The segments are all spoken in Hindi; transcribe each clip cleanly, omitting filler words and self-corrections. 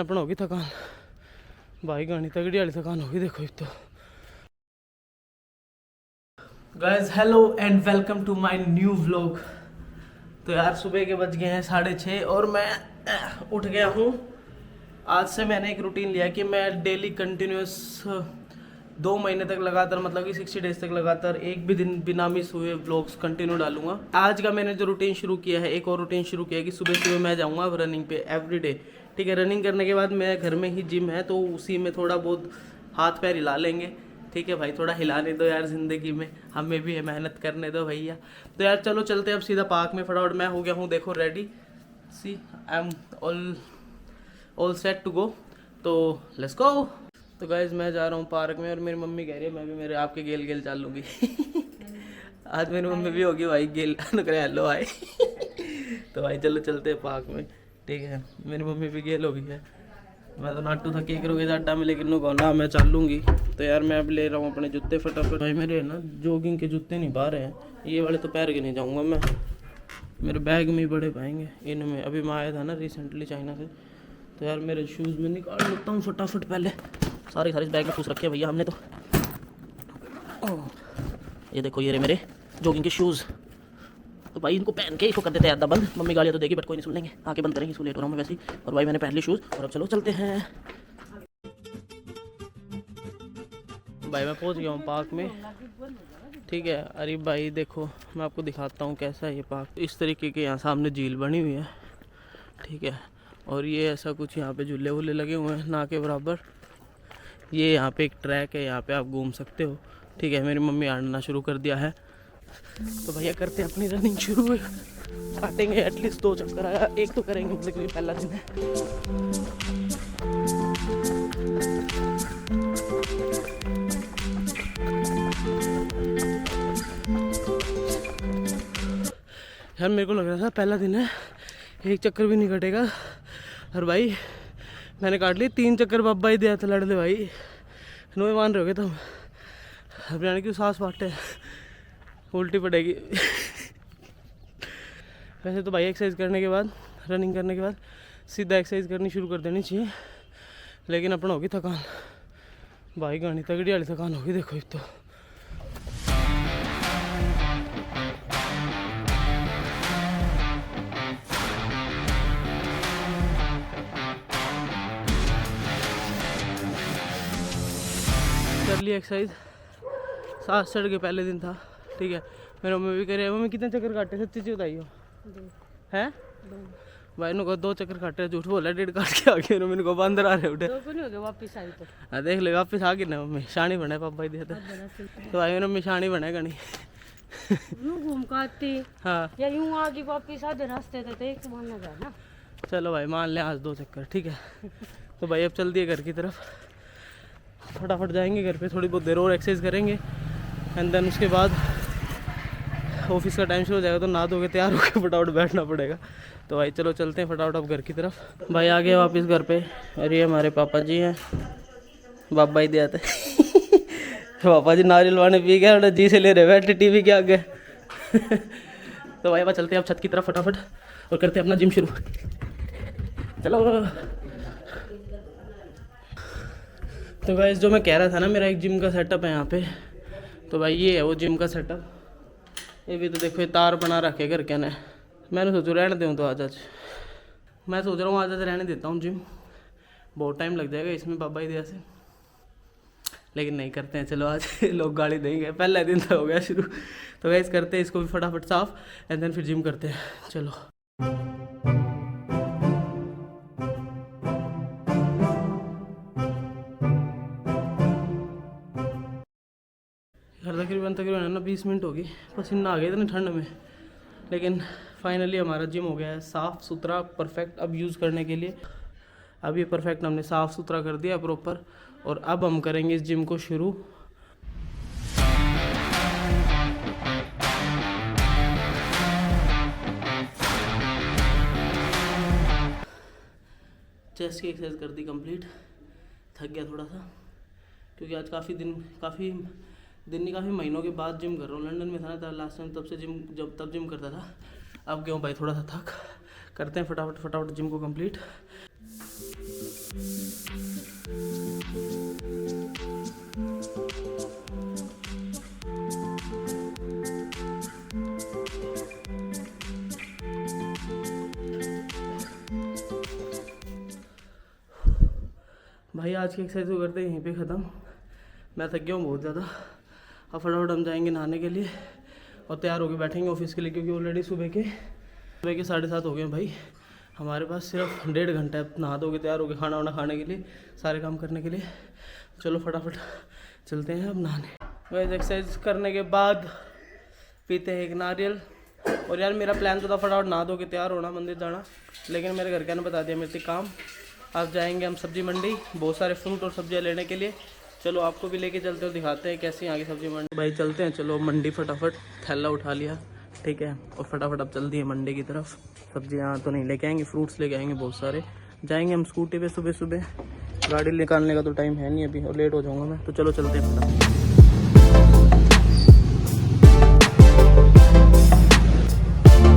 अपना होगी थकान भाई, गानी तगड़ी वाली थकान होगी। देखो एक तो guys, hello and welcome to my new vlog. तो यार सुबह के बज गए हैं 6:30 और मैं उठ गया हूँ। आज से मैंने एक रूटीन लिया कि मैं डेली कंटिन्यूस 2 महीने तक लगातार, मतलब कि 60 डेज तक लगातार एक भी दिन बिना मिस हुए व्लॉग्स कंटिन्यू डालूंगा। आज का मैंने जो रूटीन शुरू किया है, एक और रूटीन शुरू किया है कि सुबह सुबह मैं जाऊँगा रनिंग पे एवरीडे। ठीक है, रनिंग करने के बाद मैं घर में ही जिम है तो उसी में थोड़ा बहुत हाथ पैर हिला लेंगे। ठीक है भाई, थोड़ा हिलाने दो यार, ज़िंदगी में हमें भी मेहनत करने दो भैया। तो यार चलो चलते अब सीधा पार्क में फटाफट। मैं हो गया हूँ देखो ready, see I am all set to go. तो लेट्स गो। तो गाइज मैं जा रहा हूँ पार्क में और मेरी मम्मी कह रही है मैं भी मेरे आपके गेल गेल चाल लूँगी। आज मेरी मम्मी भी होगी भाई गेल करे हेलो भाई। तो भाई चलो चलते हैं पार्क में। ठीक है, मेरी मम्मी भी गेल हो गई है। मैं तो नाटू था केक रोगे अड्डा में, लेकिन नो ना मैं चल लूँगी। तो यार मैं अब ले रहा हूँ अपने जूते फटाफट। भाई मेरे ना जॉगिंग के जूते नहीं पा रहे हैं, ये वाले तो पैर के नहीं जाऊँगा मैं, मेरे बैग में ही बड़े पाएंगे इनमें। अभी मैं आया था ना रिसेंटली चाइना से, तो यार मेरे शूज़ में निकाल लेता हूँ फटाफट। पहले सारे इस बैग में घुस रखे हैं भैया हमने तो। ये देखो ये रहे मेरे जॉगिंग के शूज़। तो भाई इनको पहन के इसको कर देते हैं आधा बंद। मम्मी गालियाँ तो देगी बट कोई नहीं सुन लेंगे, आके बंद करेंगे, इसको लेट हो रहा हूँ मैं वैसे ही। और भाई मैंने पहन ली शूज़ और अब चलो चलते हैं। भाई मैं पहुँच गया हूँ पार्क में। ठीक है, अरे भाई देखो मैं आपको दिखाता हूँ कैसा है ये पार्क। इस तरीके के यहाँ सामने झील बनी हुई है। ठीक है, और ये ऐसा कुछ यहाँ पे झूले वूले लगे हुए हैं ना के बराबर। ये यहाँ पे एक ट्रैक है, यहाँ पे आप घूम सकते हो। ठीक है, मेरी मम्मी आना शुरू कर दिया है तो भैया करते हैं अपनी रनिंग शुरू। काटेंगे एटलीस्ट 2 चक्कर, आया एक तो करेंगे क्योंकि पहला दिन है। यार मेरे को लग रहा था पहला दिन है एक चक्कर भी नहीं कटेगा, और भाई मैंने काट ली 3 चक्कर। बाबा ही दिया था लड़ दे भाई, नो मान रहे हो तुम। अब जाने की सांस बांटे उल्टी पड़ेगी। वैसे तो भाई एक्सरसाइज करने के बाद, रनिंग करने के बाद सीधा एक्सरसाइज करनी शुरू कर देनी चाहिए, लेकिन अपना होगी थकान भाई, गानी तगड़ी वाली थकान होगी। देखो एक तो कर ली एक्सरसाइज, सांस चढ़ के पहले दिन था। ठीक है, मेरी मम्मी भी कह रही है मम्मी कितने चक्कर काटे, सच्ची चीज बताइयो हैं। भाई नो को 2 चक्कर काटे, झूठ बोला 1.5 काट के आ गए। मेरे को बंदर आ रहे उठे वापस आई तो हाँ देख ले वापस आ गए ना। मम्मी शानी बने पापा ही देते तो भाई मेरी मम्मी शानी बने गणी घूम के आती हाँ या यूं आगे वापस आधे रास्ते थे एक मानना जाए ना। चलो भाई मान ले आज 2 चक्कर। ठीक है, तो भाई अब चल दिए घर की तरफ, फटाफट जाएंगे घर पे, थोड़ी बहुत देर और एक्सरसाइज करेंगे एंड देन उसके बाद ऑफिस का टाइम शुरू हो जाएगा तो नहा धो के तैयार होकर फटाफट बैठना पड़ेगा। तो भाई चलो चलते हैं फटाफट अब घर की तरफ। भाई आ गए वापस घर पे। अरे हमारे पापा जी हैं, बाबा ही दिया थे। पापा जी नारियल वाने पी गए, जी से ले रहे बैठे टीवी के आगे। तो भाई अब चलते हैं अब छत की तरफ फटाफट और करते हैं अपना जिम शुरू। चलो। तो भाई जो मैं कह रहा था ना, मेरा एक जिम का सेटअप है यहाँ पे। तो भाई ये है वो जिम का सेटअप। ये भी तो देखो ये तार बना रखे घर के ने। मैंने सोचा रहने दूँ तो आज मैं सोच रहा हूँ आज रहने देता हूँ जिम, बहुत टाइम लग जाएगा इसमें बाबा ही दिया से, लेकिन नहीं करते हैं। चलो आज लोग गाली देंगे, पहला दिन तो हो गया शुरू। तो वैसे करते हैं इसको भी फटाफट साफ एंड देन फिर जिम करते हैं। चलो तकरीबन है ना 20 मिनट होगी, पसीना आ गया इतनी ठंड में, लेकिन फाइनली हमारा जिम हो गया है साफ़ सुथरा परफेक्ट अब यूज़ करने के लिए। अब ये परफेक्ट हमने साफ़ सुथरा कर दिया प्रॉपर, और अब हम करेंगे इस जिम को शुरू। चेस्ट की एक्सरसाइज कर दी कंप्लीट, थक गया थोड़ा सा क्योंकि आज काफ़ी महीनों के बाद जिम कर रहा हूँ। लंदन में था ना लास्ट टाइम, तब से जिम करता था। अब क्यों भाई थोड़ा सा थक, करते हैं फटाफट जिम को कंप्लीट। भाई आज की एक्सरसाइज को करते हैं यहीं पे ख़त्म। मैं थक गया हूँ बहुत ज़्यादा। अब फटाफट हम जाएंगे नहाने के लिए और तैयार होकर बैठेंगे ऑफिस के लिए, क्योंकि ऑलरेडी सुबह के 7:30 हो गए हैं भाई। हमारे पास सिर्फ 1.5 घंटा है नहा धो के तैयार होकर खाना वाना खाने के लिए, सारे काम करने के लिए। चलो फटाफट चलते हैं अब नहाने। वैसे एक्सरसाइज करने के बाद पीते हैं एक नारियल। और यार मेरा प्लान तो था फटाफट नहा धो के तैयार होना, मंदिर जाना, लेकिन मेरे घर के ने बता दिया मेरे से काम। अब जाएंगे हम सब्जी मंडी, बहुत सारे फ्रूट और सब्जियां लेने के लिए। चलो आपको भी लेके चलते हो, दिखाते हैं कैसी यहाँ की सब्जी मंडी। भाई चलते हैं, चलो मंडी फटाफट थैला उठा लिया, ठीक है, और फटाफट अब चल दिए मंडी की तरफ। सब्जियाँ तो नहीं लेके आएंगे, फ्रूट्स लेके आएंगे बहुत सारे। जाएंगे हम स्कूटी पे सुबह सुबह, गाड़ी निकालने का तो टाइम है नहीं अभी और लेट हो जाऊँगा मैं। तो चलो चलते हैं फटाफट।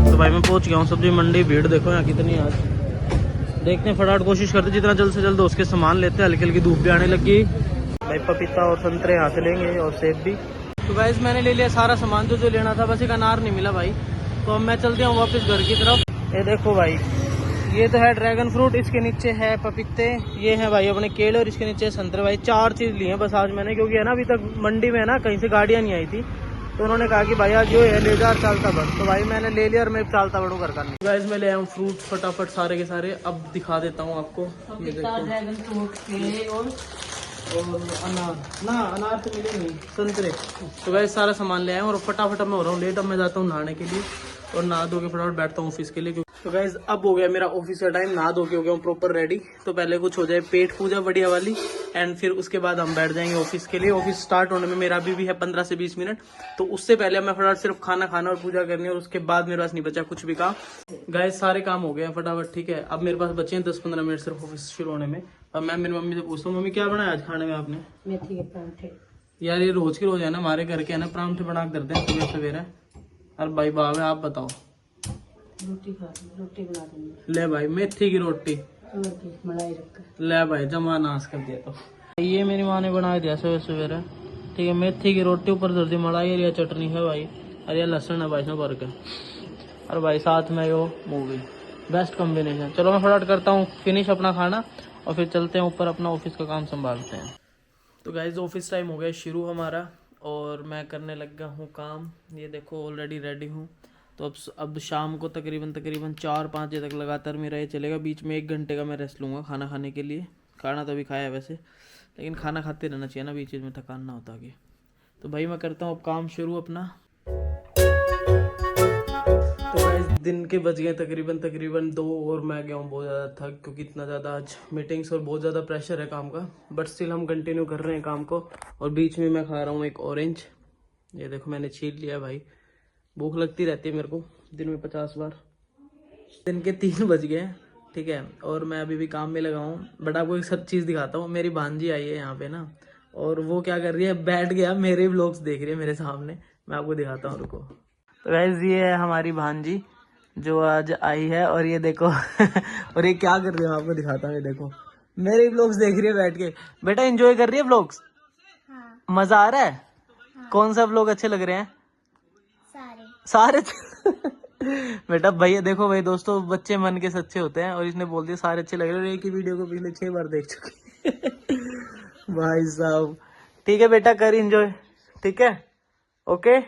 तो भाई मैं पहुंच गया हूँ सब्जी मंडी। भीड़ देखो यहाँ कितनी आज। देखते हैं फटाफट, कोशिश करते जितना जल्द से जल्द उसके सामान लेते हैं। हल्की हल्की धूप भी आने लगी भाई। पपीता और संतरे यहाँ से लेंगे और सेब भी। तो गाइस मैंने ले लिया सारा सामान जो लेना था, बस एक अनार नहीं मिला भाई। तो अब मैं चलते हूँ वापस घर की तरफ। ये देखो भाई, ये तो है ड्रैगन फ्रूट, इसके नीचे है पपीते, ये है भाई अपने केले और इसके नीचे संतरे। भाई 4 चीज़ ली हैं बस आज मैंने, क्योंकि है ना अभी तक मंडी में है ना कहीं से गाड़ियाँ नहीं आई थी। तो उन्होंने कहा कि भाई आज जो है ले जा चालता बढ़। तो भाई मैंने ले लिया और मैं चालता बढ़ू घर का। गाइस मैं ले आया हूँ फ्रूट फटाफट सारे के सारे। अब दिखा देता हूँ आपको। ये देखो ड्रैगन फ्रूट, केले और अनार ना, अनार तो मिले नहीं, संतरे। तो गाइस सारा सामान ले आया हूँ और फटाफट मैं हो रहा हूँ लेट। अब मैं जाता हूँ नहाने के लिए और नहा धो के फटाफट बैठता हूँ ऑफिस के लिए। तो गाइस अब हो गया मेरा ऑफिस का टाइम, नहा धो के हो गया हूँ प्रॉपर रेडी। तो पहले कुछ हो जाए पेट पूजा बढ़िया वाली, एंड फिर उसके बाद हम बैठ जाएंगे ऑफिस के लिए। ऑफिस स्टार्ट होने में मेरा अभी भी है 15 से 20 मिनट। तो उससे पहले मैं फटाफट सिर्फ खाना खाना और पूजा करनी है, और उसके बाद मेरे पास नहीं बचा कुछ भी काम। गाइस सारे काम हो गए हैं फटाफट, ठीक है। अब मेरे पास बचे हैं 10-15 मिनट सिर्फ ऑफिस शुरू होने में। अब मैं मेरी मम्मी से पूछता हूँ, मम्मी क्या बनाया आज खाने में आपने? मेथी के परांठे। यार ये रोज की रोज है ना, हमारे घर के है ना परांठे बना के देते हैं सुबह सवेरे। अरे भाई बाब है, आप बताओ। रोटी बना देंगे। ले भाई मेथी की रोटी, मलाई रखकर ले भाई जमा नाश कर दिया। तो ये मेरी माँ ने बना दिया सवेरे सवेरे, ठीक है। मेथी की रोटी ऊपर दर्दी मलाई और ये चटनी है भाई, और ये लहसुन है भाई इसमें भर के, और भाई साथ में यो मूवी, बेस्ट कॉम्बिनेशन। चलो मैं फटाफट करता हूँ फिनिश अपना खाना और फिर चलते हैं ऊपर अपना ऑफिस का काम संभालते हैं। तो गाइज ऑफिस टाइम हो गया शुरू हमारा और मैं करने लग गया हूँ काम। ये देखो ऑलरेडी रेडी हूँ। तो अब शाम को तकरीबन 4-5 बजे तक लगातार मेरा ये चलेगा। बीच में 1 घंटे का मैं रेस्ट लूँगा खाना खाने के लिए। खाना तो अभी खाया है वैसे, लेकिन खाना खाते रहना चाहिए ना, बीच में थकान ना होता आगे। तो भाई मैं करता हूँ अब काम शुरू अपना। तो गाइस दिन के बज गए तकरीबन 2 और मैं गया हूँ बहुत ज़्यादा थक, क्योंकि इतना ज़्यादा आज मीटिंग्स और बहुत ज़्यादा प्रेशर है काम का। बट स्टिल हम कंटिन्यू कर रहे हैं काम को। और बीच में मैं खा रहा हूँ एक ऑरेंज, ये देखो मैंने छील लिया भाई। भूख लगती रहती है मेरे को दिन में 50 बार। दिन के 3 बज गए, ठीक है, और मैं अभी भी काम में लगा हूँ। बट आपको एक सब चीज़ दिखाता हूँ। मेरी भांजी आई है यहाँ पे ना, और वो क्या कर रही है, बैठ गया मेरे व्लॉग्स देख रही है मेरे सामने। मैं आपको दिखाता हूँ, रुको। तो गाइस ये है हमारी भांजी जो आज आई है, और ये देखो और ये क्या कर रही है, आपको दिखाता हूँ। ये देखो मेरे व्लॉग्स देख रही है बैठ के। बेटा एंजॉय कर रही है व्लॉग्स? हाँ। मजा आ रहा है? हाँ। कौन सा व्लॉग अच्छे लग रहे हैं? सारे बेटा भैया देखो भाई दोस्तों, बच्चे मन के सच्चे होते हैं, और इसने बोल दिया सारे अच्छे लग रहे हैं। एक ही वीडियो को पिछले 6 बार देख चुके भाई साहब। ठीक है बेटा कर एंजॉय, ठीक है, ओके।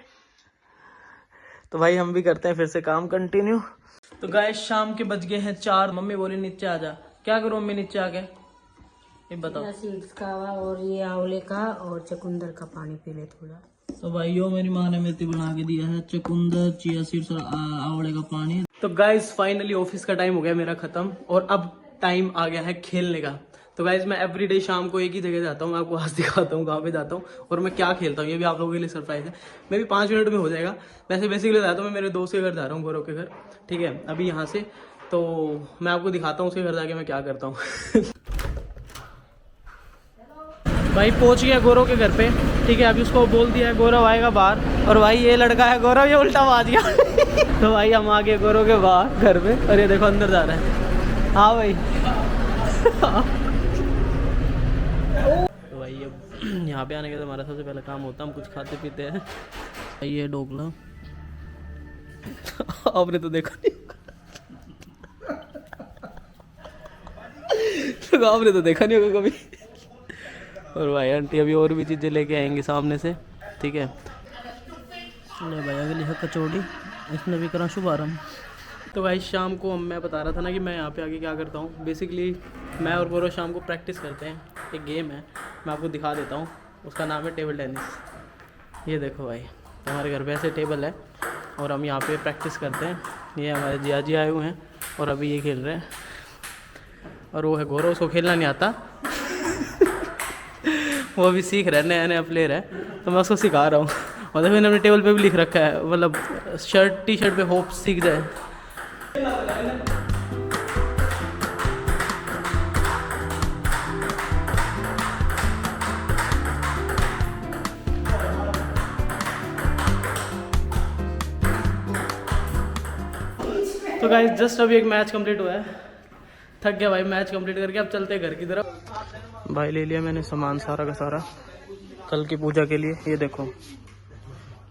तो भाई हम भी करते हैं फिर से काम कंटिन्यू। तो गाइस शाम के बज गए हैं 4। मम्मी बोली नीचे आ जा। क्या करूं मम्मी नीचे आके, ये बताओ। सीड्स का और ये आंवले का और चुकंदर का पानी पी ले थोड़ा। तो भाई यो मेरी माँ ने मेथी बना के दिया है, चुकंदर, चिया सीड्स और आंवले का पानी। तो गाइस फाइनली ऑफिस का टाइम हो गया मेरा खत्म, और अब टाइम आ गया है खेलने का। तो गाइस मैं एवरीडे शाम को एक ही जगह जाता हूँ। मैं आपको आज दिखाता हूँ कहाँ पे जाता हूँ और मैं क्या खेलता हूँ। ये भी आप लोगों के लिए सरप्राइज है। मैं भी 5 मिनट में हो जाएगा। वैसे बेसिकली जाता हूँ मैं मेरे दोस्त के घर जा रहा हूँ, गौरव के घर, ठीक है, अभी यहाँ से। तो मैं आपको दिखाता हूँ उसके घर जाके मैं क्या करता हूँ भाई पहुंच गया गौरव के घर पे, ठीक है। अभी उसको बोल दिया है गौरव आएगा बाहर, और भाई ये लड़का है गौरव, ये उल्टा मार दिया तो भाई हम आ गए गौरव के बाहर घर पे, और ये देखो अंदर जा रहा है। हाँ भाई तो भाई अब यहाँ पे आने के तो हमारा सबसे पहला काम होता है, हम कुछ खाते पीते हैं। ये ढोकला आपने तो देखा नहीं आपने तो देखा नहीं होगा कभी। और भाई आंटी अभी और भी चीज़ें लेके आएंगी सामने से, ठीक है। ले भाई अगली है कचौड़ी, इसमें भी करा शुभारंभ। तो भाई शाम को मैं बता रहा था ना कि मैं यहाँ पे आके क्या करता हूँ। बेसिकली मैं और गौरव शाम को प्रैक्टिस करते हैं, एक गेम है, मैं आपको दिखा देता हूँ। उसका नाम है टेबल टेनिस। ये देखो भाई, हमारे घर पे ऐसे टेबल है और हम यहाँ पे प्रैक्टिस करते हैं। ये हमारे जिया जी आए हुए हैं और अभी ये खेल रहे हैं। और वो है गौरव, उसको खेलना नहीं आता वो अभी सीख रहा है, नया नया प्लेयर है, तो मैं उसको सिखा रहा हूँ। और देखो मैंने अपने टेबल पे भी लिख रखा है, मतलब टी शर्ट पे होप सीख जाए। तो गाइस जस्ट अभी एक मैच कंप्लीट हुआ है, थक गया भाई मैच कंप्लीट करके। अब चलते हैं घर की तरफ। भाई ले लिया मैंने सामान सारा का सारा कल की पूजा के लिए, ये देखो।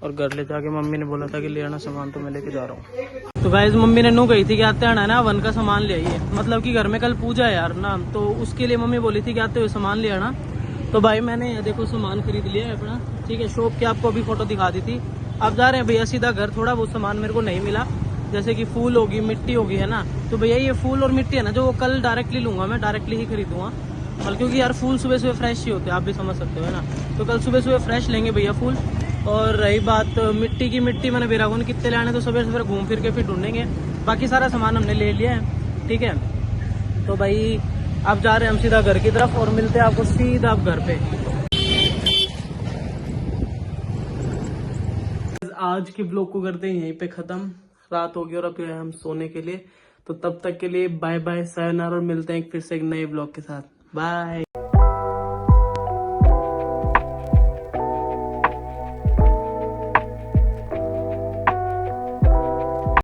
और घर ले जाके मम्मी ने बोला था कि ले आना सामान, तो मैं लेके जा रहा हूँ। तो गाइस मम्मी ने नू गई थी कि आते आना ना वन का सामान ले आइए, मतलब कि घर में कल पूजा है यार ना, तो उसके लिए मम्मी बोली थी कि आते हुए सामान ले आना। तो भाई मैंने देखो सामान खरीद लिया है अपना, ठीक है। शॉप की आपको अभी फोटो दिखा दी थी। अब जा रहे हैं भैया सीधा घर। थोड़ा बहुत सामान मेरे को नहीं मिला, जैसे कि फूल होगी, मिट्टी होगी, है ना। तो भैया ये फूल और मिट्टी है ना, जो वो कल डायरेक्टली लूंगा, मैं डायरेक्टली ही खरीदूंगा कल, क्योंकि यार फूल सुबह सुबह फ्रेश ही होते हैं, आप भी समझ सकते हो, है ना। तो कल सुबह सुबह फ्रेश लेंगे भैया फूल। और रही बात मिट्टी की, मिट्टी मैंने बेरागो ने कितने लाने, तो सवेरे सवेरे घूम फिर के फिर ढूंढेंगे। बाकी सारा सामान हमने ले लिया है, ठीक है। तो भाई अब जा रहे हैं हम सीधा घर की तरफ और मिलते हैं आपको सीधा आप घर पे। आज के ब्लॉग को करते हैं यहीं पे खत्म। रात हो गई और अब गए हम सोने के लिए। तो तब तक के लिए बाय बाय, सायोनारा, और मिलते हैं फिर से एक नए ब्लॉग के साथ। बाय।